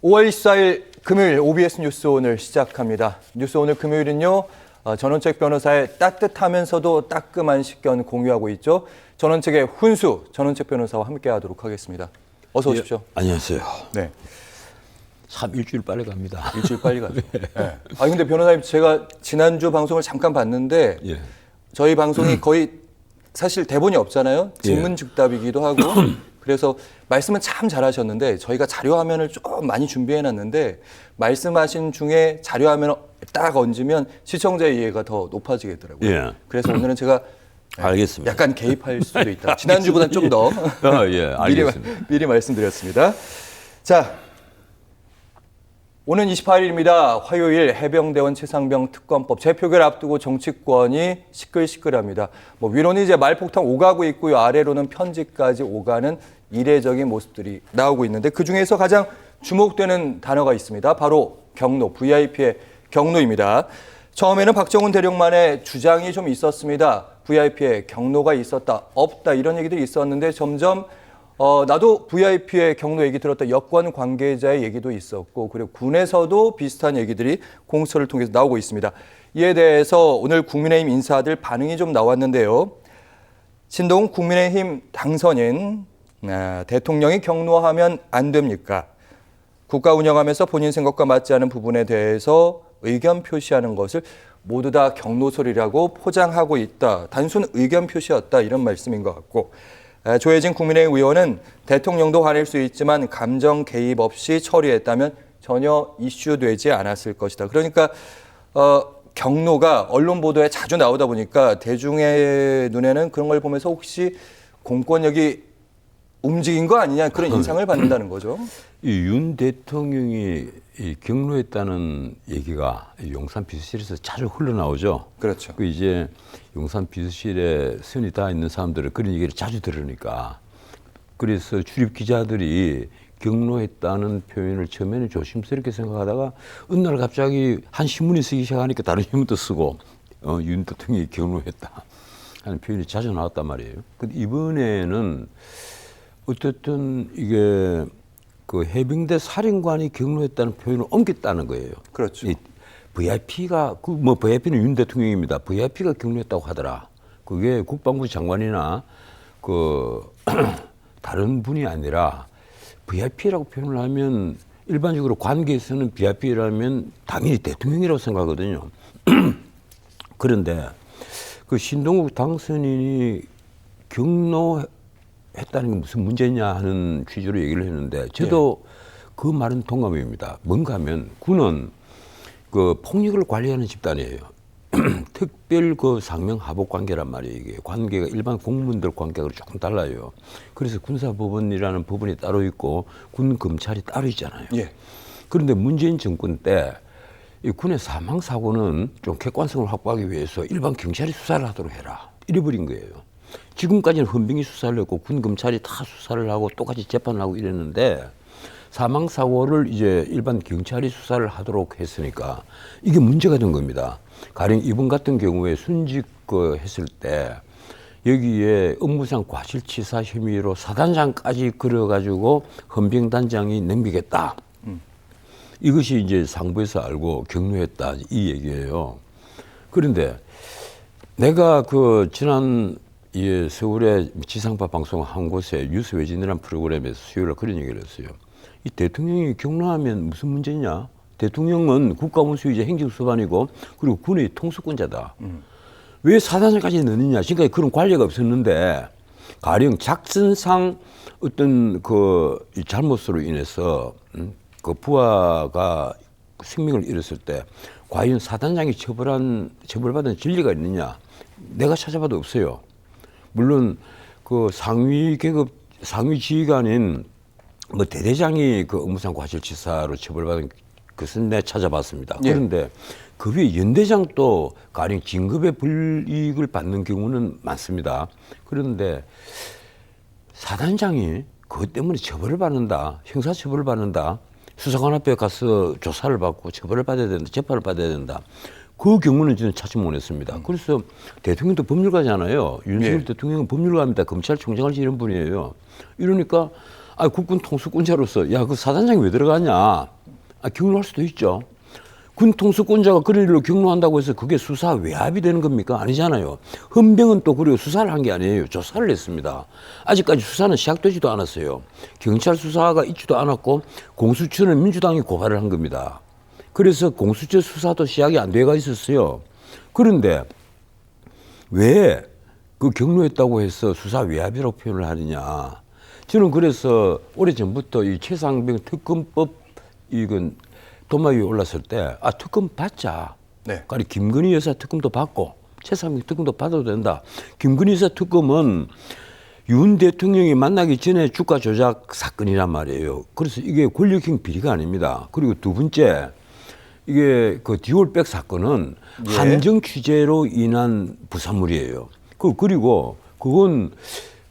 5월 24일 금요일 OBS 뉴스 오늘 시작합니다. 뉴스 오늘 금요일은요. 전원책 변호사의 따뜻하면서도 따끔한 식견 공유하고 있죠. 전원책의 훈수 전원책 변호사와 함께하도록 하겠습니다. 어서 오십시오. 예, 안녕하세요. 네. 참 일주일 빨리 갑니다. 일주일 빨리 가죠. 네. 근데 변호사님 제가 지난주 방송을 잠깐 봤는데 예. 저희 방송이 거의 사실 대본이 없잖아요. 직문즉답이기도 하고 그래서 말씀은 참 잘하셨는데 저희가 자료 화면을 좀 많이 준비해놨는데 말씀하신 중에 자료 화면을 딱 얹으면 시청자의 이해가 더 높아지겠더라고요. 예. 그래서 오늘은 제가 알겠습니다. 약간 개입할 수도 있다. 지난주보다는 좀 더 예, 알겠습니다. 미리 말씀드렸습니다. 자, 오는 28일입니다. 화요일 해병대원 최상병 특검법 재표결 앞두고 정치권이 시끌시끌합니다. 위로는 이제 말폭탄 오가고 있고요. 아래로는 편지까지 오가는 이례적인 모습들이 나오고 있는데 그중에서 가장 주목되는 단어가 있습니다. 바로 경로, VIP의 경로입니다. 처음에는 박정훈 대령만의 주장이 좀 있었습니다. VIP의 경로가 있었다, 없다 이런 얘기들이 있었는데 점점 나도 VIP의 경로 얘기 들었다. 여권 관계자의 얘기도 있었고 그리고 군에서도 비슷한 얘기들이 공수처를 통해서 나오고 있습니다. 이에 대해서 오늘 국민의힘 인사들 반응이 좀 나왔는데요. 신동훈 국민의힘 당선인 대통령이 경로하면 안 됩니까? 국가 운영하면서 본인 생각과 맞지 않은 부분에 대해서 의견 표시하는 것을 모두 다 경로설이라고 포장하고 있다. 단순 의견 표시였다. 이런 말씀인 것 같고 조혜진 국민의힘 의원은 대통령도 화낼 수 있지만 감정 개입 없이 처리했다면 전혀 이슈되지 않았을 것이다. 그러니까 경로가 언론 보도에 자주 나오다 보니까 대중의 눈에는 그런 걸 보면서 혹시 공권력이 움직인 거 아니냐 그런 인상을 받는다는 거죠. 윤 대통령이 경로했다는 얘기가 용산 비서실에서 자주 흘러나오죠. 그렇죠. 이제 용산 비서실에 선이 다 있는 사람들은 그런 얘기를 자주 들으니까 그래서 출입 기자들이 경로했다는 표현을 처음에는 조심스럽게 생각하다가 어느 날 갑자기 한 신문이 쓰기 시작하니까 다른 신문도 쓰고 윤 대통령이 경로했다 하는 표현이 자주 나왔단 말이에요. 근데 이번에는 어쨌든 이게 그 해병대 사령관이 경로했다는 표현을 옮겼다는 거예요. 그렇죠. VIP가 VIP는 윤 대통령입니다. VIP가 경로했다고 하더라. 그게 국방부 장관이나 다른 분이 아니라 VIP라고 표현을 하면 일반적으로 관계에서는 VIP라면 당연히 대통령이라고 생각하거든요. 그런데 그 신동욱 당선인이 경로했다는 게 무슨 문제냐 하는 취지로 얘기를 했는데 저도 그 말은 동감입니다. 뭔가 하면 군은 그 폭력을 관리하는 집단이에요. 특별 그 상명 하복 관계란 말이에요. 이게 관계가 일반 공무원들 관계하고 조금 달라요. 그래서 군사법원이라는 법원이 따로 있고 군 검찰이 따로 있잖아요. 예. 그런데 문재인 정권 때 이 군의 사망 사고는 좀 객관성을 확보하기 위해서 일반 경찰이 수사를 하도록 해라. 이래버린 거예요. 지금까지는 헌병이 수사를 했고 군 검찰이 다 수사를 하고 똑같이 재판을 하고 이랬는데 사망 사고를 이제 일반 경찰이 수사를 하도록 했으니까 이게 문제가 된 겁니다. 가령 이번 같은 경우에 순직 했을 때 여기에 업무상 과실치사 혐의로 사단장까지 그려가지고 헌병단장이 넘기겠다. 이것이 이제 상부에서 알고 경로했다 이 얘기예요. 그런데 내가 지난 서울의 지상파 방송 한 곳에 뉴스 외진이라는 프로그램에서 수요일에 그런 얘기를 했어요. 이 대통령이 경로하면 무슨 문제냐? 대통령은 국가원수이자 행정수반이고 그리고 군의 통수권자다. 왜 사단장까지 넣느냐? 지금까지 그런 관리가 없었는데 가령 작전상 어떤 잘못으로 인해서 부하가 생명을 잃었을 때 과연 사단장이 처벌받은 진리가 있느냐? 내가 찾아봐도 없어요. 물론 상위 지휘관인 대대장이 업무상 과실치사로 처벌받은 것은 내가 찾아봤습니다. 예. 그런데 그 위에 연대장도 가령 진급의 불이익을 받는 경우는 많습니다. 그런데 사단장이 그것 때문에 처벌을 받는다, 형사처벌을 받는다, 수사관 앞에 가서 조사를 받고 처벌을 받아야 된다, 재판을 받아야 된다. 그 경우는 저는 찾지 못했습니다. 그래서 대통령도 법률가잖아요. 윤석열 대통령은 법률가입니다. 검찰총장을 지낸 분이에요. 이러니까 국군 통수권자로서 야, 그 사단장이 왜 들어가냐? 경로할 수도 있죠. 군 통수권자가 그런 일로 경로한다고 해서 그게 수사 외압이 되는 겁니까? 아니잖아요. 헌병은 또 그리고 수사를 한 게 아니에요. 조사를 했습니다. 아직까지 수사는 시작되지도 않았어요. 경찰 수사가 있지도 않았고 공수처는 민주당이 고발을 한 겁니다. 그래서 공수처 수사도 시작이 안 돼가 있었어요. 그런데 왜 그 경로했다고 해서 수사 외압이라고 표현을 하느냐? 저는 그래서 오래전부터 이 최상병 특검법 이건 도마 위에 올랐을 때 특검 받자. 네. 그러니까 김건희 여사 특검도 받고 최상병 특검도 받아도 된다. 김건희 여사 특검은 윤 대통령이 만나기 전에 주가 조작 사건이란 말이에요. 그래서 이게 권력형 비리가 아닙니다. 그리고 두 번째 이게 그 디올백 사건은 예. 함정 취재로 인한 부산물이에요. 그리고 그건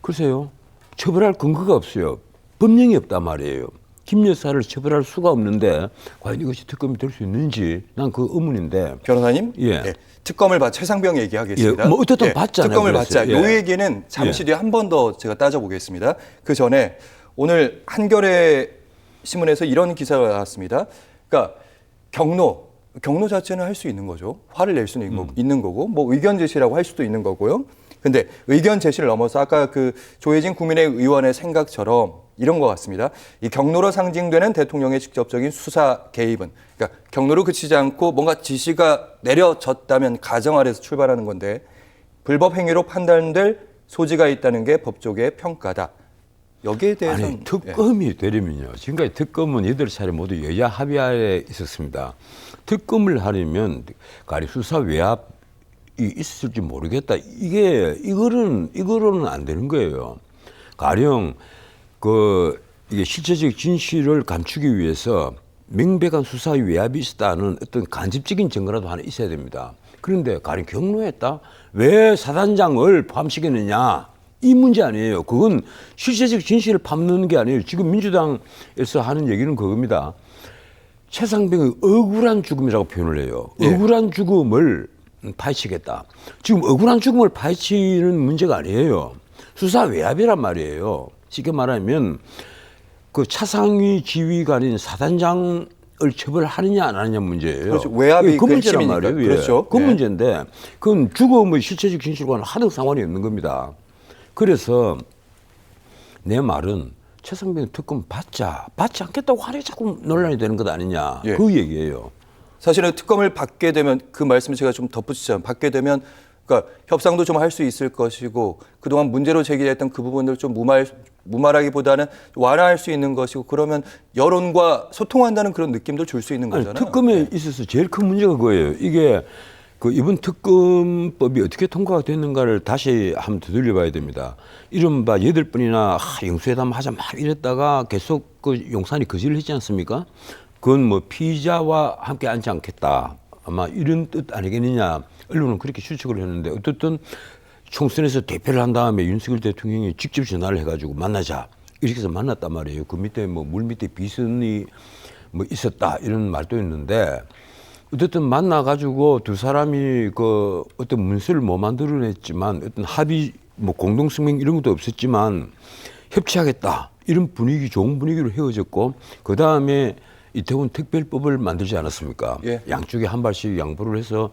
글쎄요. 처벌할 근거가 없어요. 법령이 없단 말이에요. 김 여사를 처벌할 수가 없는데 과연 이것이 특검이 될 수 있는지 난 그 의문인데. 변호사님, 예. 특검을 받 최상병 얘기하겠습니다. 예, 뭐 어쨌든 받잖아요. 특검을 그랬어요. 받자. 예. 요 얘기는 잠시 뒤에 한 번 더 제가 따져보겠습니다. 그 전에 오늘 한겨레 신문에서 이런 기사가 나왔습니다. 그러니까 경로 자체는 할 수 있는 거죠. 화를 낼 수는 있는 거고, 뭐 의견 제시라고 할 수도 있는 거고요. 근데 의견 제시를 넘어서 아까 그 조혜진 국민의힘 의원의 생각처럼 이런 것 같습니다. 이 경로로 상징되는 대통령의 직접적인 수사 개입은, 그러니까 경로로 그치지 않고 뭔가 지시가 내려졌다면 가정 아래서 출발하는 건데 불법 행위로 판단될 소지가 있다는 게 법조계의 평가다. 여기에 대해서는 아니 특검이 되려면요. 지금까지 특검은 8차례 모두 여야 합의하에 있었습니다. 특검을 하려면 가리 수사 외압이 있을지 모르겠다. 이거로는 안 되는 거예요. 가령 이게 실체적 진실을 감추기 위해서 명백한 수사 외압이 있었다는 어떤 간접적인 증거라도 하나 있어야 됩니다. 그런데 가령 경로했다? 왜 사단장을 포함시켰느냐? 이 문제 아니에요. 그건 실체적 진실을 파묻는 게 아니에요. 지금 민주당에서 하는 얘기는 그겁니다. 최상병의 억울한 죽음이라고 표현을 해요. 예. 억울한 죽음을 파헤치겠다. 지금 억울한 죽음을 파헤치는 문제가 아니에요. 수사 외압이란 말이에요. 쉽게 말하면 그 차상위 지휘관인 사단장을 처벌하느냐 안 하느냐 문제예요. 그렇죠. 외압이 그 문제란 핵심이니까. 말이에요. 그렇죠. 그 네. 문제인데 그건 죽음의 실체적 진실과는 하등 상관이 없는 겁니다. 그래서 내 말은 최상병 특검 받지 않겠다고 하니 자꾸 논란이 되는 것 아니냐. 예. 그 얘기예요. 사실은 특검을 받게 되면 그 말씀을 제가 좀 덧붙이자면 받게 되면 그러니까 협상도 좀 할 수 있을 것이고 그동안 문제로 제기됐던 그 부분들 좀 무말하기보다는 완화할 수 있는 것이고 그러면 여론과 소통한다는 그런 느낌도 줄 수 있는 거잖아요. 특검에 있어서 제일 큰 문제가 그거예요. 이게 이번 특검법이 어떻게 통과가 됐는가를 다시 한번 되돌려봐야 됩니다. 이른바 8번이나 영수회담 하자 막 이랬다가 계속 그 용산이 거절을 했지 않습니까? 그건 뭐 피의자와 함께 앉지 않겠다. 아마 이런 뜻 아니겠느냐. 언론은 그렇게 추측을 했는데 어쨌든 총선에서 대표를 한 다음에 윤석열 대통령이 직접 전화를 해가지고 만나자. 이렇게 해서 만났단 말이에요. 그 밑에 물 밑에 비선이 있었다. 이런 말도 있는데 어쨌든 만나가지고 두 사람이 어떤 문서를 못 만들어냈지만 어떤 합의 공동성명 이런 것도 없었지만 협치하겠다. 이런 분위기, 좋은 분위기로 헤어졌고 그 다음에 이태원 특별법을 만들지 않았습니까? 예. 양쪽에 한 발씩 양보를 해서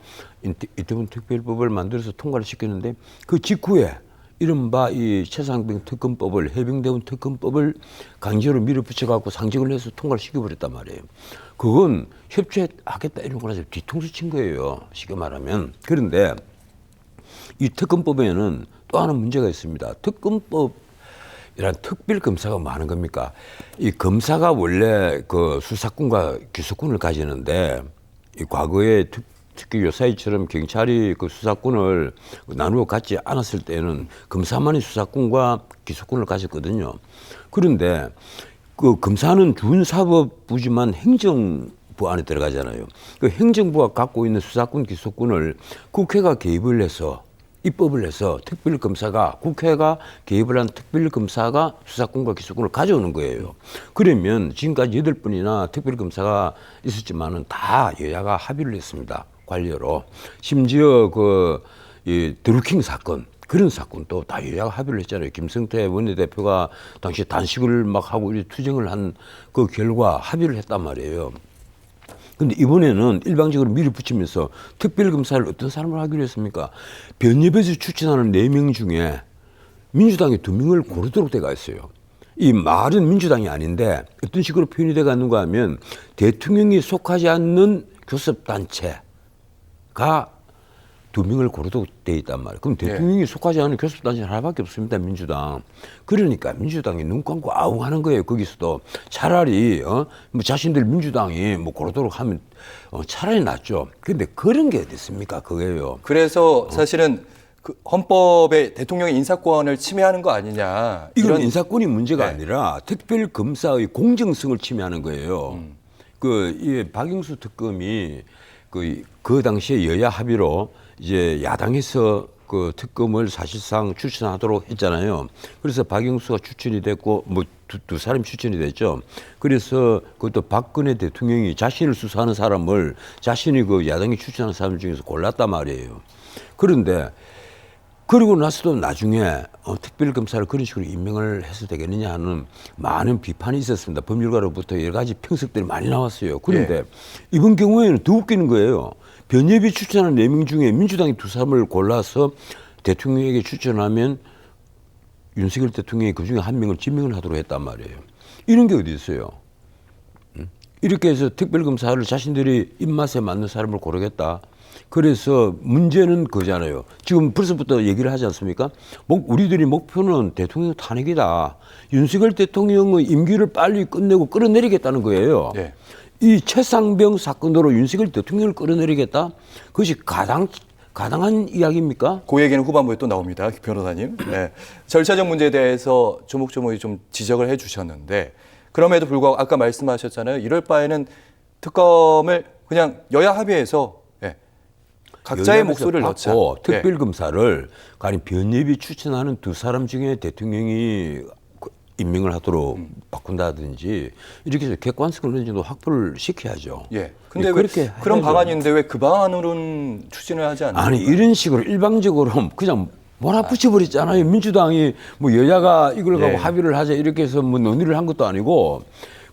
이태원 특별법을 만들어서 통과를 시켰는데 그 직후에 이른바 이 최상병 특검법을 해병대원 특검법을 강제로 밀어붙여갖고 상정을 해서 통과를 시켜버렸단 말이에요. 그건 협치하겠다 이런 거라서 뒤통수 친 거예요. 쉽게 말하면. 그런데 이 특검법에는 또 하나 문제가 있습니다. 특검법이란 특별검사가 많은 겁니까? 이 검사가 원래 그 수사권과 기소권을 가지는데 이 과거에 특히 요사이처럼 경찰이 그 수사권을 나누어 갖지 않았을 때는 검사만이 수사권과 기소권을 가졌거든요. 그런데 그 검사는 준사법부지만 행정부 안에 들어가잖아요. 그 행정부가 갖고 있는 수사권, 기소권을 국회가 개입을 해서 입법을 해서 특별검사가 국회가 개입을 한 특별검사가 수사권과 기소권을 가져오는 거예요. 그러면 지금까지 8번이나 특별검사가 있었지만은 다 여야가 합의를 했습니다. 관료로. 심지어 이 드루킹 사건, 그런 사건도 다 여야가 합의를 했잖아요. 김성태 원내대표가 당시 단식을 막 하고 이렇게 투쟁을 한 그 결과 합의를 했단 말이에요. 근데 이번에는 일방적으로 밀어붙이면서 특별검사를 어떤 사람을 하기로 했습니까? 변협에서 추천하는 4명 중에 민주당이 2명을 고르도록 돼가 있어요. 이 말은 민주당이 아닌데 어떤 식으로 표현이 돼가 있는가 하면 대통령이 속하지 않는 교섭단체가 2명을 고르도록 돼 있단 말이에요. 그럼 대통령이 속하지 않는 교섭단체는 하나밖에 없습니다. 민주당. 그러니까 민주당이 눈 감고 아웅하는 거예요. 거기서도 차라리 뭐 자신들 민주당이 뭐 고르도록 하면 차라리 낫죠. 그런데 그런 게 어디 있습니까? 그거예요. 그래서 사실은 그 헌법에 대통령의 인사권을 침해하는 거 아니냐. 이건 인사권이 문제가 아니라 특별검사의 공정성을 침해하는 거예요. 이 박영수 특검이 그 당시에 여야 합의로 이제 야당에서 그 특검을 사실상 추천하도록 했잖아요. 그래서 박영수가 추천이 됐고 뭐 두 사람이 추천이 됐죠. 그래서 그것도 박근혜 대통령이 자신을 수사하는 사람을 자신이 그 야당이 추천하는 사람 중에서 골랐단 말이에요. 그런데 그리고 나서도 나중에 특별검사를 그런 식으로 임명을 해서 되겠느냐 하는 많은 비판이 있었습니다. 법률가로부터 여러 가지 평석들이 많이 나왔어요. 그런데 이번 경우에는 더 웃기는 거예요. 변협이 추천한 4명 중에 민주당이 2사람을 골라서 대통령에게 추천하면 윤석열 대통령이 그중에 1명을 지명을 하도록 했단 말이에요. 이런 게 어디 있어요. 이렇게 해서 특별검사를 자신들이 입맛에 맞는 사람을 고르겠다. 그래서 문제는 그잖아요. 지금 벌써부터 얘기를 하지 않습니까? 우리들이 목표는 대통령 탄핵이다. 윤석열 대통령의 임기를 빨리 끝내고 끌어내리겠다는 거예요. 네. 이 최상병 사건으로 윤석열 대통령을 끌어내리겠다? 그것이 가당한 이야기입니까? 그 얘기는 후반부에 또 나옵니다. 변호사님. 네. 절차적 문제에 대해서 조목조목 좀 지적을 해 주셨는데 그럼에도 불구하고 아까 말씀하셨잖아요. 이럴 바에는 특검을 그냥 여야 합의해서 각자의 목소리를 넣자. 특별검사를 가령 변협이 추천하는 2사람 중에 대통령이 임명을 하도록 바꾼다든지 이렇게 해서 객관성을 어느 정도 확보를 시켜야죠. 예. 근데 왜 그런 방안이 있는데 왜 그 방안으로는 추진을 하지 않나요? 아니 이런 식으로 일방적으로 그냥 몰아붙여버렸잖아요. 민주당이 뭐 여야가 이걸 갖고 합의를 하자 이렇게 해서 뭐 논의를 한 것도 아니고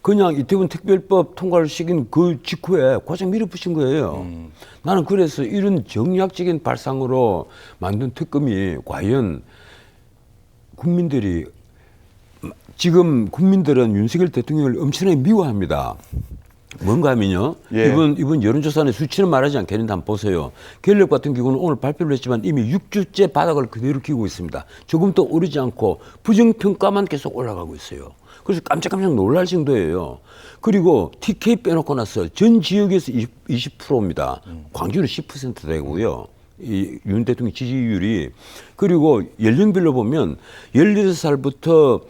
그냥 이태원 특별법 통과를 시킨 그 직후에 고작 밀어붙인 거예요. 나는 그래서 이런 정략적인 발상으로 만든 특검이 과연 국민들이 지금 국민들은 윤석열 대통령을 엄청나게 미워합니다. 뭔가 하면요. 이번 여론조사의 수치는 말하지 않겠는데 한번 보세요. 갤럽 같은 경우는 오늘 발표를 했지만 이미 6주째 바닥을 그대로 끼고 있습니다. 조금도 오르지 않고 부정평가만 계속 올라가고 있어요. 그래서 깜짝깜짝 놀랄 정도예요. 그리고 TK 빼놓고 나서 전 지역에서 20%입니다. 광주는 10% 되고요. 이 윤 대통령 지지율이. 그리고 연령별로 보면 16살부터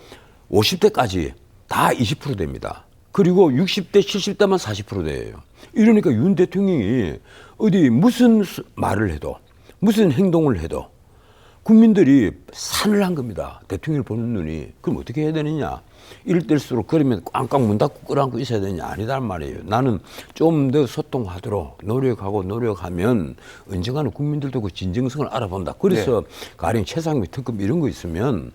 50대까지 다 20% 됩니다. 그리고 60대, 70대만 40% 돼요. 이러니까 윤 대통령이 어디 무슨 말을 해도 무슨 행동을 해도 국민들이 산을 한 겁니다. 대통령을 보는 눈이. 그럼 어떻게 해야 되느냐. 이럴 때일수록 그러면 꽝꽝 문 닫고 끌어안고 있어야 되냐. 아니단 말이에요. 나는 좀 더 소통하도록 노력하면 언젠가는 국민들도 그 진정성을 알아본다. 그래서 가령 최상위 특검 이런 거 있으면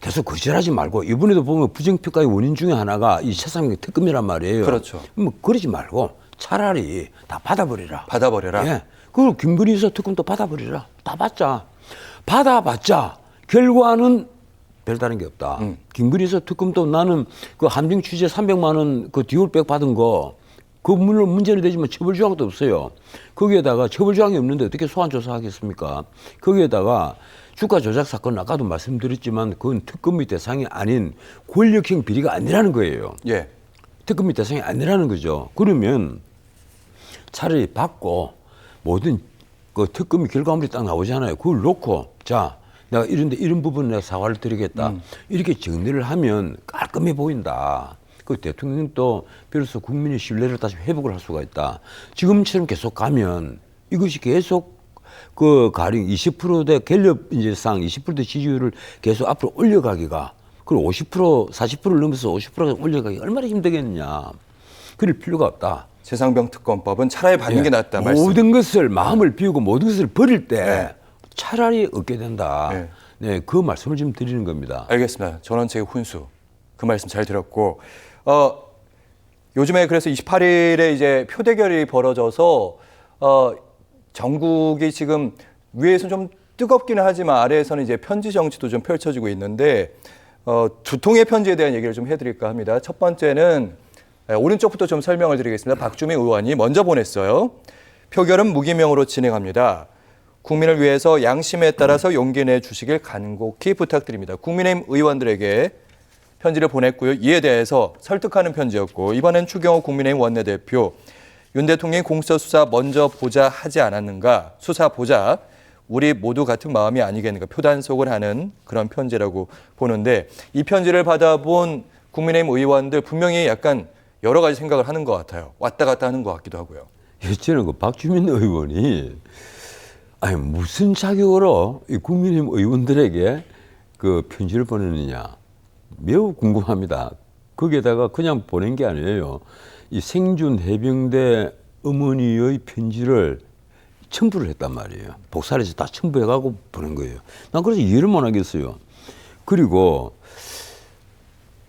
계속 거절하지 말고 이번에도 보면 부정평가의 원인 중에 하나가 이 최상위 특검이란 말이에요. 그렇죠. 뭐 그러지 말고 차라리 다 받아버리라. 받아버려라. 예. 그리고 김건희 여사 특검도 받아버리라. 다 받아봤자 결과는 별다른 게 없다. 김건희 여사 특검도 나는 그 함정 취재 300만 원 그 디올백 받은 거 그 물론 문제는 되지만 처벌 조항도 없어요. 거기에다가 처벌 조항이 없는데 어떻게 소환 조사하겠습니까? 거기에다가 주가 조작 사건 아까도 말씀드렸지만 그건 특검의 대상이 아닌 권력형 비리가 아니라는 거예요. 예. 특검의 대상이 아니라는 거죠. 그러면 차라리 받고 모든 그 특검의 결과물이 딱 나오잖아요. 그걸 놓고 자 내가 이런 부분 내가 사과를 드리겠다. 이렇게 정리를 하면 깔끔해 보인다. 그 대통령도 비로소 국민의 신뢰를 다시 회복을 할 수가 있다. 지금처럼 계속 가면 이것이 계속 그 가령 20%대 갤럽 이제상 20%대 지지율을 계속 앞으로 올려가기가 그리고 50% 40%를 넘어서 50%가 올려가기 얼마나 힘들겠느냐. 그럴 필요가 없다. 최상병 특검법은 차라리 받는 게 낫다. 모든 것을 마음을 비우고 모든 것을 버릴 때 차라리 얻게 된다. 네. 네, 그 말씀을 지금 드리는 겁니다. 알겠습니다. 전원책의 훈수. 그 말씀 잘 들었고, 요즘에 그래서 28일에 이제 표대결이 벌어져서, 전국이 지금 위에서 좀 뜨겁기는 하지만 아래에서는 이제 편지 정치도 좀 펼쳐지고 있는데, 두 통의 편지에 대한 얘기를 좀 해드릴까 합니다. 첫 번째는 오른쪽부터 좀 설명을 드리겠습니다. 박주민 의원이 먼저 보냈어요. 표결은 무기명으로 진행합니다. 국민을 위해서 양심에 따라서 용기 내 주시길 간곡히 부탁드립니다. 국민의힘 의원들에게 편지를 보냈고요. 이에 대해서 설득하는 편지였고, 이번엔 추경호 국민의힘 원내대표, 윤 대통령이 공수처 수사 먼저 보자 하지 않았는가, 수사 보자, 우리 모두 같은 마음이 아니겠는가, 표단속을 하는 그런 편지라고 보는데, 이 편지를 받아본 국민의힘 의원들 분명히 약간 여러 가지 생각을 하는 것 같아요. 왔다 갔다 하는 것 같기도 하고요. 저는 그 박주민 의원이 아니 무슨 자격으로 이 국민의힘 의원들에게 그 편지를 보내느냐 매우 궁금합니다. 거기에다가 그냥 보낸 게 아니에요. 이 생존 해병대 어머니의 편지를 첨부를 했단 말이에요. 복사해서 다 첨부해가고 보낸 거예요. 난 그래서 이해를 못 하겠어요. 그리고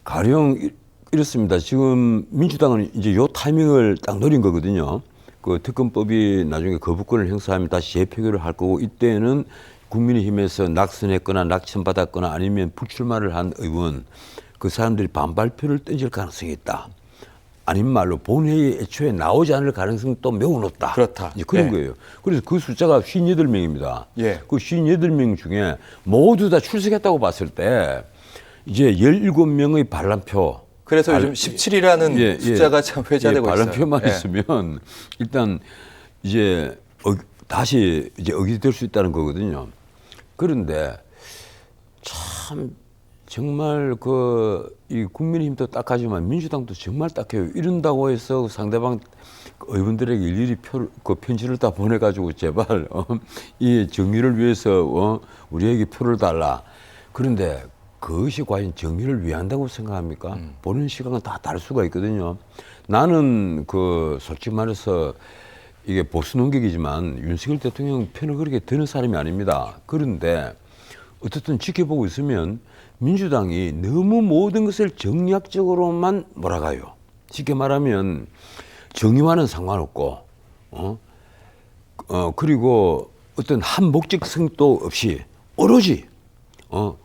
가령 이렇습니다. 지금 민주당은 이제 요 타이밍을 딱 노린 거거든요. 그 특검법이 나중에 거부권을 행사하면 다시 재표결을 할 거고, 이때는 국민의힘에서 낙선했거나 낙천받았거나 아니면 불출마를 한 의원, 그 사람들이 반발표를 던질 가능성이 있다. 아닌 말로 본회의에 애초에 나오지 않을 가능성도 매우 높다. 그렇다. 이제 그런 예. 거예요. 그래서 그 숫자가 58명입니다. 예. 그 58명 중에 모두 다 출석했다고 봤을 때 이제 17명의 반란표. 그래서 요즘 17이라는 숫자가 참 회자되고 있어요. 반란표만 예. 있으면 일단 이제 다시 이제 어기될 수 있다는 거거든요. 그런데 참 정말 이 국민의힘도 딱하지만 민주당도 정말 딱해요. 이런다고 해서 상대방 의원들에게 일일이 그 편지를 다 보내가지고 제발 이 정의를 위해서 우리에게 표를 달라. 그런데 그것이 과연 정의를 위한다고 생각합니까? 보는 시각은 다 다를 수가 있거든요. 나는 솔직히 말해서 이게 보수 논객이지만 윤석열 대통령 편을 그렇게 드는 사람이 아닙니다. 그런데 어쨌든 지켜보고 있으면 민주당이 너무 모든 것을 정략적으로만 몰아가요. 쉽게 말하면 정의와는 상관없고, 그리고 어떤 한 목적성도 없이 오로지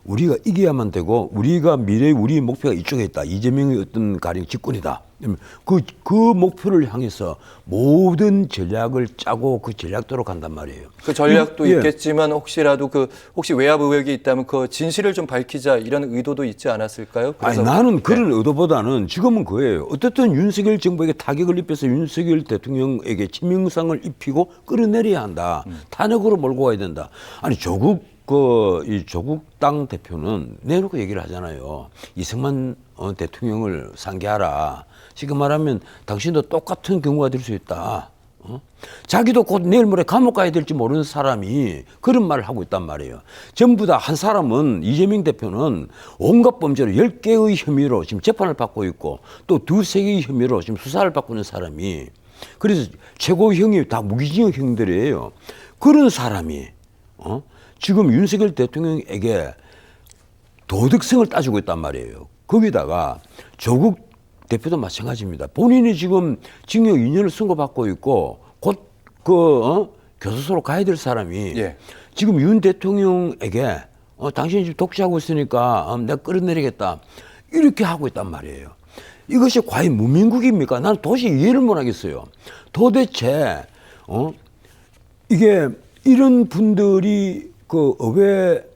우리가 이겨야만 되고 우리가 미래의 우리의 목표가 이쪽에 있다. 이재명의 어떤 가령 집권이다. 그 목표를 향해서 모든 전략을 짜고 그 전략대로 간단 말이에요. 그 전략도 예. 있겠지만 혹시라도 혹시 외압 의혹이 있다면 그 진실을 좀 밝히자 이런 의도도 있지 않았을까요? 아니 나는 그런 의도보다는 지금은 그거예요. 어쨌든 윤석열 정부에게 타격을 입혀서 윤석열 대통령에게 치명상을 입히고 끌어내려야 한다. 탄핵으로 몰고 가야 된다. 아니 이 조국 당 대표는 내놓고 얘기를 하잖아요. 이승만 대통령을 상기하라. 지금 말하면 당신도 똑같은 경우가 될 수 있다. 자기도 곧 내일 모레 감옥 가야 될지 모르는 사람이 그런 말을 하고 있단 말이에요. 전부 다 한 사람은 이재명 대표는 온갖 범죄로 10개의 혐의로 지금 재판을 받고 있고 또 2-3개의 혐의로 지금 수사를 받고 있는 사람이, 그래서 최고형이 다 무기징역형들이에요. 그런 사람이 지금 윤석열 대통령에게 도덕성을 따지고 있단 말이에요. 거기다가 조국 대표도 마찬가지입니다. 본인이 지금 징역 2년을 선고받고 있고 곧 교도소로 가야 될 사람이 예. 지금 윤 대통령에게 당신이 지금 독재하고 있으니까 내가 끌어내리겠다 이렇게 하고 있단 말이에요. 이것이 과연 무민국입니까? 나는 도저히 이해를 못 하겠어요. 도대체 이게 이런 분들이 그 의회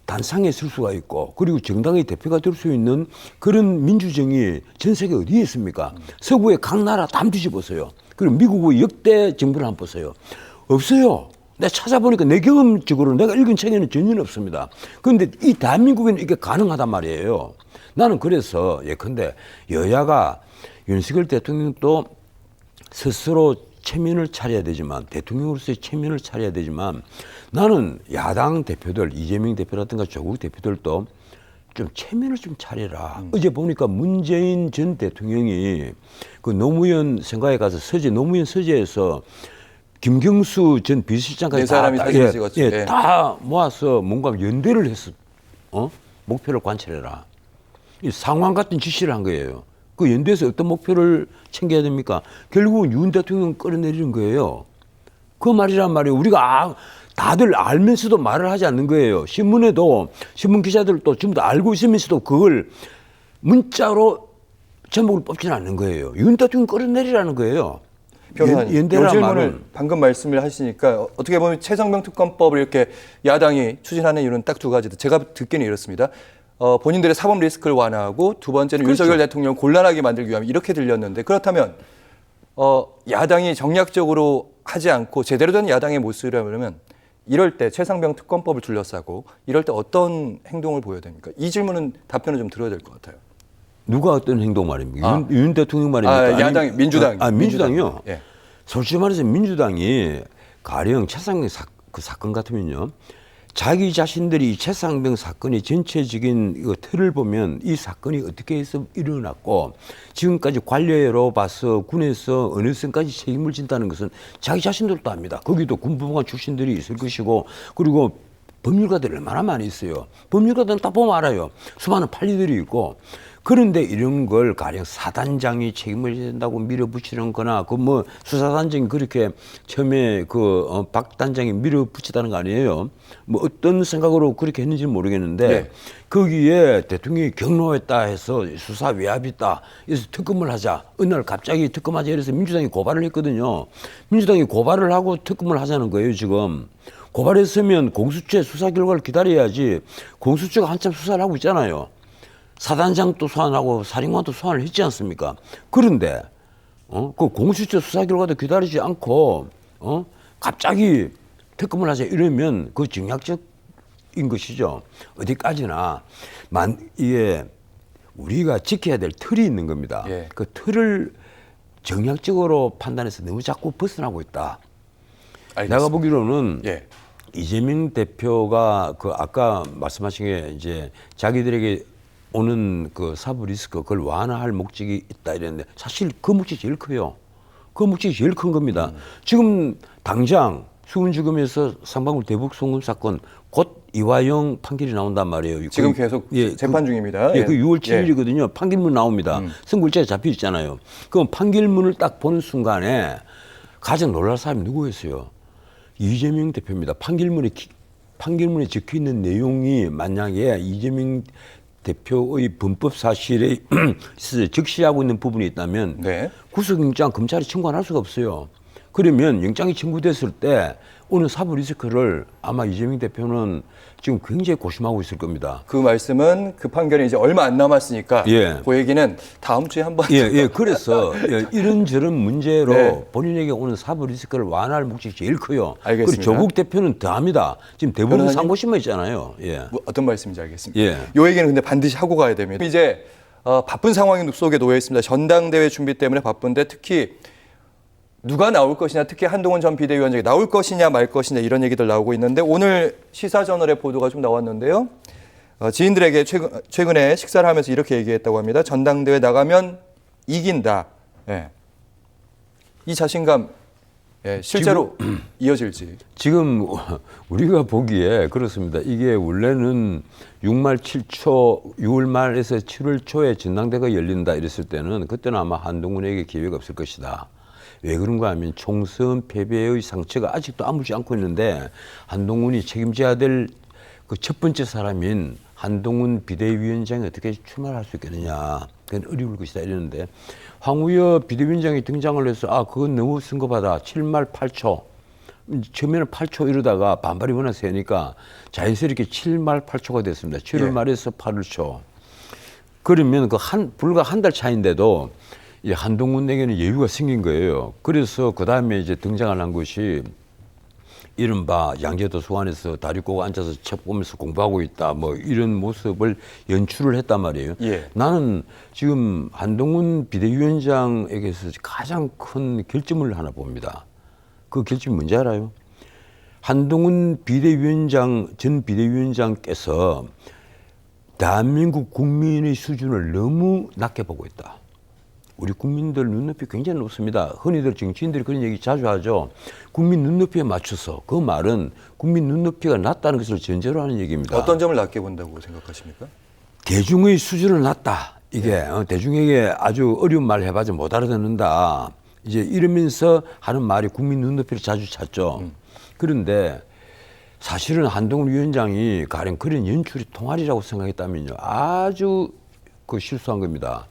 단상에 설 수가 있고 그리고 정당의 대표가 될 수 있는 그런 민주정이 전 세계 어디에 있습니까? 서구의 각 나라 다 뒤집어서요. 그리고 미국의 역대 정부를 한번 보세요. 없어요. 내가 찾아보니까 내 경험적으로 내가 읽은 책에는 전혀 없습니다. 그런데 이 대한민국에는 이게 가능하단 말이에요. 나는 그래서 예컨대 여야가 윤석열 대통령도 스스로 체면을 차려야 되지만, 대통령으로서의 체면을 차려야 되지만, 나는 야당 대표들, 이재명 대표라든가 조국 대표들도 좀 체면을 좀 차려라. 어제 보니까 문재인 전 대통령이 그 노무현 생가에 가서 노무현 서재에서 김경수 전 비서실장까지 네 사람이 사진을 찍었죠. 예, 예. 다 모아서 뭔가 연대를 했어. 목표를 관찰해라. 이 상황 같은 지시를 한 거예요. 그 연대에서 어떤 목표를 챙겨야 됩니까? 결국은 윤 대통령 끌어내리는 거예요. 그 말이란 말이에요. 우리가 다들 알면서도 말을 하지 않는 거예요. 신문에도 신문 기자들도 전부 다 알고 있으면서도 그걸 문자로 제목을 뽑지는 않는 거예요. 윤 대통령 끌어내리라는 거예요. 변호사님, 이 연대란 질문을 말은 방금 말씀을 하시니까 어떻게 보면 최상병 특검법을 이렇게 야당이 추진하는 이유는 딱 두 가지다. 제가 듣기는 이렇습니다. 본인들의 사법 리스크를 완화하고 두 번째는 그렇죠. 윤석열 대통령 곤란하게 만들기 위함 이렇게 들렸는데 그렇다면 야당이 정략적으로 하지 않고 제대로 된 야당의 모습이라면 이럴 때 최상병 특검법을 둘러싸고 이럴 때 어떤 행동을 보여야 됩니까? 이 질문은 답변을 좀 들어야 될 것 같아요. 누가 어떤 행동 말입니까? 윤 대통령 말입니까? 야당, 민주당. 민주당이요. 예. 솔직히 말해서 민주당이 가령 최상병 그 사건 같으면요. 자기 자신들이 이 최상병 사건의 전체적인 이거 틀을 보면 이 사건이 어떻게 해서 일어났고 지금까지 관례로 봐서 군에서 어느 선까지 책임을 진다는 것은 자기 자신들도 압니다. 거기도 군부관 출신들이 있을 것이고 그리고 법률가들 얼마나 많이 있어요. 법률가들은 다 보면 알아요. 수많은 판례들이 있고 그런데 이런 걸 가령 사단장이 책임을 져야 된다고 밀어붙이는 거나 그 뭐 수사단장이 그렇게 처음에 박 단장이 밀어붙이다는 거 아니에요. 뭐 어떤 생각으로 그렇게 했는지는 모르겠는데 네. 거기에 대통령이 경로했다 해서 수사 외압이 있다. 그래서 특검을 하자. 어느 날 갑자기 특검하자 이래서 민주당이 고발을 했거든요. 민주당이 고발을 하고 특검을 하자는 거예요 지금. 고발했으면 공수처의 수사 결과를 기다려야지 공수처가 한참 수사를 하고 있잖아요. 사단장도 소환하고 사령관도 소환을 했지 않습니까? 그런데 그 공수처 수사 결과도 기다리지 않고 갑자기 특검을 하자 이러면 그 정략적인 것이죠. 어디까지나 이게 우리가 지켜야 될 틀이 있는 겁니다. 예. 그 틀을 정략적으로 판단해서 너무 자꾸 벗어나고 있다. 알겠습니다. 내가 보기로는 예. 이재명 대표가 그 아까 말씀하신 게 이제 자기들에게 오는 그 사법 리스크 그걸 완화할 목적이 있다 이랬는데 사실 그 목적이 제일 커요. 그 목적이 제일 큰 겁니다. 지금 당장 수원지검에서 상방울 대북 송금 사건 곧 이화영 판결이 나온단 말이에요. 지금 계속 재판 중입니다. 그 6월 7일이거든요. 판결문 나옵니다. 선고일자가 잡혀 있잖아요. 그럼 판결문을 딱 보는 순간에 가장 놀랄 사람이 누구였어요? 이재명 대표입니다. 판결문에 적혀 있는 내용이 만약에 이재명 대표의 범법 사실에 적시하고 있는 부분이 있다면 네. 구속영장 검찰이 청구 안 할 수가 없어요. 그러면 영장이 청구됐을 때 오늘 사법 리스크를 아마 이재명 대표는 지금 굉장히 고심하고 있을 겁니다. 그 말씀은 그 판결이 이제 얼마 안 남았으니까 예. 그 얘기는 다음 주에 한번 그래서 이런저런 문제로 네. 본인에게 오는 사법 리스크를 완화할 목적이 제일 커요. 알겠습니다. 그리고 조국 대표는 더합니다. 지금 대부분 변호사님? 상고심만 있잖아요. 예. 뭐 어떤 말씀인지 알겠습니다. 예. 이 얘기는 근데 반드시 하고 가야 됩니다. 이제 바쁜 상황 속에 놓여 있습니다. 전당대회 준비 때문에 바쁜데 특히 누가 나올 것이냐, 특히 한동훈 전 비대위원장이 나올 것이냐 말 것이냐 이런 얘기들 나오고 있는데 오늘 시사저널의 보도가 좀 나왔는데요. 지인들에게 최근에 식사를 하면서 이렇게 얘기했다고 합니다. 전당대회 나가면 이긴다. 예. 이 자신감 실제로 이어질지. 지금 우리가 보기에 그렇습니다. 이게 원래는 6말 7초, 6월 말에서 7월 초에 전당대회가 열린다 이랬을 때는 그때는 아마 한동훈에게 기회가 없을 것이다. 왜 그런가 하면 총선 패배의 상처가 아직도 아물지 않고 있는데 한동훈이 책임져야 될 그 첫 번째 사람인 한동훈 비대위원장이 어떻게 출마할 수 있겠느냐. 그건 어려울 것이다 이랬는데 황우여 비대위원장이 등장을 해서 그건 너무 쓴거받아 7말 8초. 처음에는 8초 이러다가 반발이 워낙 세니까 자연스럽게 7말 8초가 됐습니다. 7월 말에서 8월 초. 그러면 불과 한 달 차인데도 이 한동훈에게는 여유가 생긴 거예요. 그래서 그 다음에 이제 등장을 한 것이 이른바 양재도 소환에서 다리 꼬고 앉아서 책 보면서 공부하고 있다. 뭐 이런 모습을 연출을 했단 말이에요. 예. 나는 지금 한동훈 비대위원장에게서 가장 큰 결점을 하나 봅니다. 그 결점이 뭔지 알아요? 한동훈 전 비대위원장께서 대한민국 국민의 수준을 너무 낮게 보고 있다. 우리 국민들 눈높이 굉장히 높습니다. 흔히들 정치인들이 그런 얘기 자주 하죠. 국민 눈높이에 맞춰서. 그 말은 국민 눈높이가 낮다는 것을 전제로 하는 얘기입니다. 어떤 점을 낮게 본다고 생각하십니까? 대중의 수준은 낮다. 이게 대중에게 아주 어려운 말을 해봐도 못 알아듣는다. 이제 이러면서 하는 말이 국민 눈높이를 자주 찾죠. 그런데 사실은 한동훈 위원장이 가령 그런 연출이 통할이라고 생각했다면요. 아주 그 실수한 겁니다.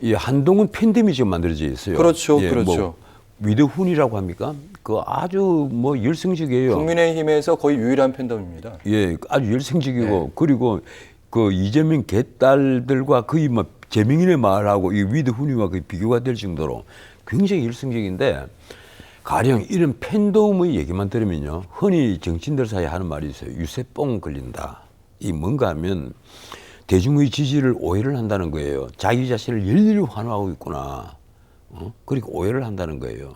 이 한동훈 팬덤이 지금 만들어져 있어요. 그렇죠, 그렇죠. 뭐 위드훈이라고 합니까? 그 아주 뭐 열성적이에요. 국민의힘에서 거의 유일한 팬덤입니다. 예, 아주 열성적이고 그리고 그 이재명 개딸들과 거의 뭐 재명인의 말하고 이 위드훈이와 거의 비교가 될 정도로 굉장히 열성적인데 가령 이런 팬덤의 얘기만 들으면요, 흔히 정치인들 사이에 하는 말이 있어요. 유세뽕 걸린다. 이 뭔가 하면 대중의 지지를 오해를 한다는 거예요. 자기 자신을 열렬히 환호하고 있구나. 그리고 오해를 한다는 거예요.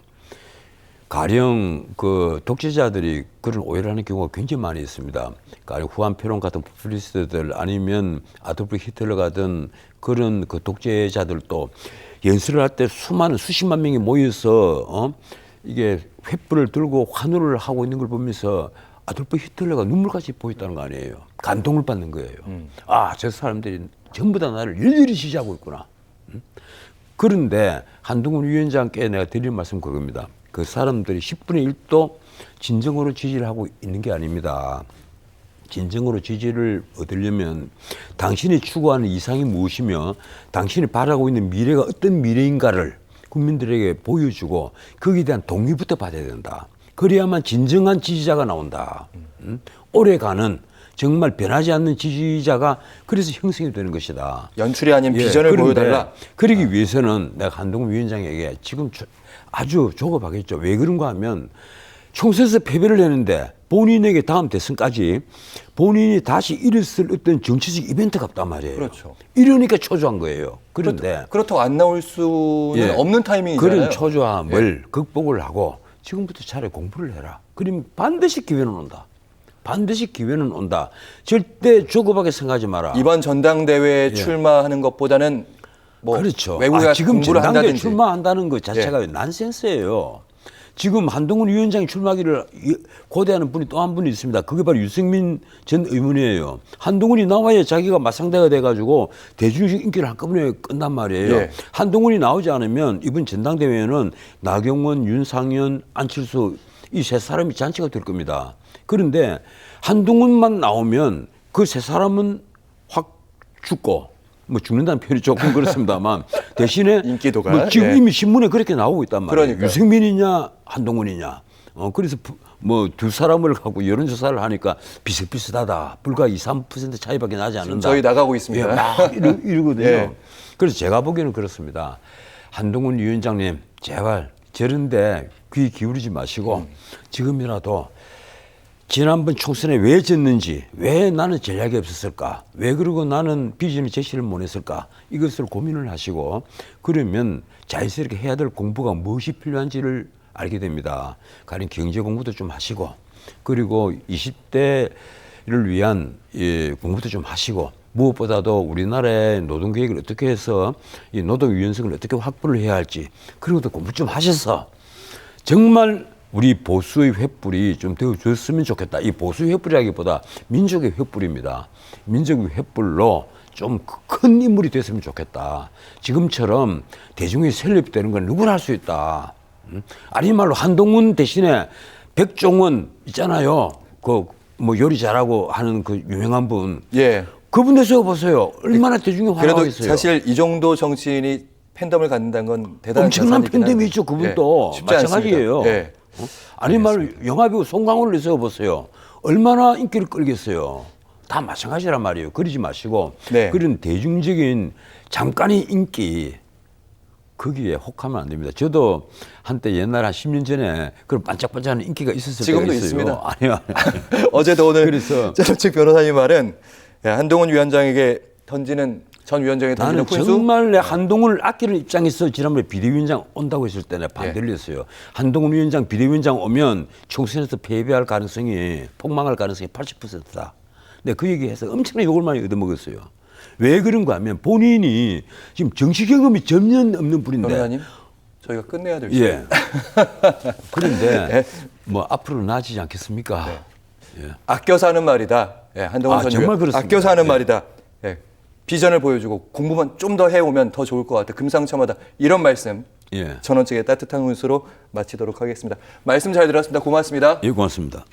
가령 그 독재자들이 그런 오해를 하는 경우가 굉장히 많이 있습니다. 가령 후안 페론 같은 포퓰리스트들 아니면 아돌프 히틀러 같은 그런 그 독재자들도 연설을 할 때 수많은 수십만 명이 모여서 이게 횃불을 들고 환호를 하고 있는 걸 보면서 아돌프 히틀러가 눈물까지 보였다는 거 아니에요. 감동을 받는 거예요. 아, 저 사람들이 전부 다 나를 열렬히 지지하고 있구나. 그런데 한동훈 위원장께 내가 드릴 말씀 그겁니다. 그 사람들이 10분의 1도 진정으로 지지를 하고 있는 게 아닙니다. 진정으로 지지를 얻으려면 당신이 추구하는 이상이 무엇이며 당신이 바라고 있는 미래가 어떤 미래인가를 국민들에게 보여주고 거기에 대한 동의부터 받아야 된다. 그래야만 진정한 지지자가 나온다. 오래가는 정말 변하지 않는 지지자가 그래서 형성이 되는 것이다. 연출이 아닌 비전을 보여달라. 그러기 위해서는 내가 한동훈 위원장에게 지금 아주 조급하겠죠. 왜 그런가 하면 총선에서 패배를 했는데 본인에게 다음 대선까지 본인이 다시 일었을 어떤 정치적 이벤트가 없단 말이에요. 그렇죠. 이러니까 초조한 거예요. 그런데 그렇다고 안 나올 수는 없는 타이밍이잖아요. 그런 초조함을 극복을 하고 지금부터 차라리 공부를 해라. 그러면 반드시 기회는 온다. 반드시 기회는 온다. 절대 조급하게 생각하지 마라. 이번 전당대회에 출마하는 것보다는 뭐 그렇죠. 외국에 지금 공부를 전당대회 한다든지. 출마한다는 것 자체가 난센스예요. 지금 한동훈 위원장이 출마하기를 고대하는 분이 또 한 분이 있습니다. 그게 바로 유승민 전 의원이에요. 한동훈이 나와야 자기가 맞상대가 돼가지고 대중적 인기를 한꺼번에 끈단 말이에요. 예. 한동훈이 나오지 않으면 이번 전당대회에는 나경원, 윤상현, 안철수 이 세 사람이 잔치가 될 겁니다. 그런데 한동훈만 나오면 그 세 사람은 확 죽고 뭐 죽는다는 표현이 조금 그렇습니다만 대신에 인기도가, 뭐 지금 이미 신문에 그렇게 나오고 있단 말이에요. 그러니까요. 유승민이냐 한동훈이냐. 그래서 뭐 두 사람을 갖고 여론조사를 하니까 비슷비슷하다. 불과 2, 3% 차이밖에 나지 않는다. 저희 나가고 있습니다. 예, 막 이러거든요. 예. 그래서 제가 보기에는 그렇습니다. 한동훈 위원장님 제발 저런데 귀 기울이지 마시고 지금이라도 지난번 총선에 왜 졌는지, 왜 나는 전략이 없었을까, 왜 그러고 나는 비전을 제시를 못했을까, 이것을 고민을 하시고 그러면 자연스럽게 해야 될 공부가 무엇이 필요한지를 알게 됩니다. 가령 경제 공부도 좀 하시고 그리고 20대를 위한 공부도 좀 하시고 무엇보다도 우리나라의 노동계획을 어떻게 해서 이 노동 유연성을 어떻게 확보를 해야 할지 그런 것도 공부 좀 하셔서 정말 우리 보수의 횃불이 좀 되어줬으면 좋겠다. 이 보수의 횃불이라기보다 민족의 횃불입니다. 민족의 횃불로 좀 큰 인물이 됐으면 좋겠다. 지금처럼 대중의 셀럽이 되는 건 누구나 할 수 있다. 아니 말로 한동훈 대신에 백종원 있잖아요. 그 뭐 요리 잘하고 하는 그 유명한 분. 예. 그분 내세워 보세요. 얼마나 대중이 그래도 환호하겠어요. 사실 이 정도 정치인이 팬덤을 갖는다는 건 대단한 엄청난 자산이긴 팬덤이 한데. 있죠. 그분도 예, 쉽지 마찬가지예요. 않습니다. 예. 아니 말로 영화배우 송강호를 내세워 보세요. 얼마나 인기를 끌겠어요. 다 마찬가지란 말이에요. 그러지 마시고 네. 그런 대중적인 잠깐의 인기 거기에 혹하면 안 됩니다. 저도 한때 옛날 한 10년 전에 그런 반짝반짝하는 인기가 있었을 때가 지금도 있어요. 있습니다. 아니요. 어제도 오늘 그래서 저쪽 변호사님 말은 한동훈 위원장에게 던지는 전 위원장에게 던지는 나는 훈수. 정말 내 한동훈을 아끼는 입장에서 지난번에 비대위원장 온다고 했을 때 내가 반대를 예. 했어요. 한동훈 위원장 비대위원장 오면 총선에서 패배할 가능성이 폭망할 가능성이 80%다. 근데 그 얘기해서 엄청나게 욕을 많이 얻어먹었어요. 왜 그런가 하면 본인이 지금 정치 경험이 전혀 없는 분인데. 변호사님, 저희가 끝내야 될 예. 시간. 그런데 네. 뭐 앞으로 나아지지 않겠습니까? 예. 아껴 사는 말이다. 예, 한동훈 아, 전 정말 의원. 그렇습니다. 아껴 사는 예. 말이다. 예, 비전을 보여주고 공부만 좀 더 해오면 더 좋을 것 같다. 금상첨화다. 이런 말씀 예. 전원 측의 따뜻한 훈수로 마치도록 하겠습니다. 말씀 잘 들었습니다. 고맙습니다. 예, 고맙습니다.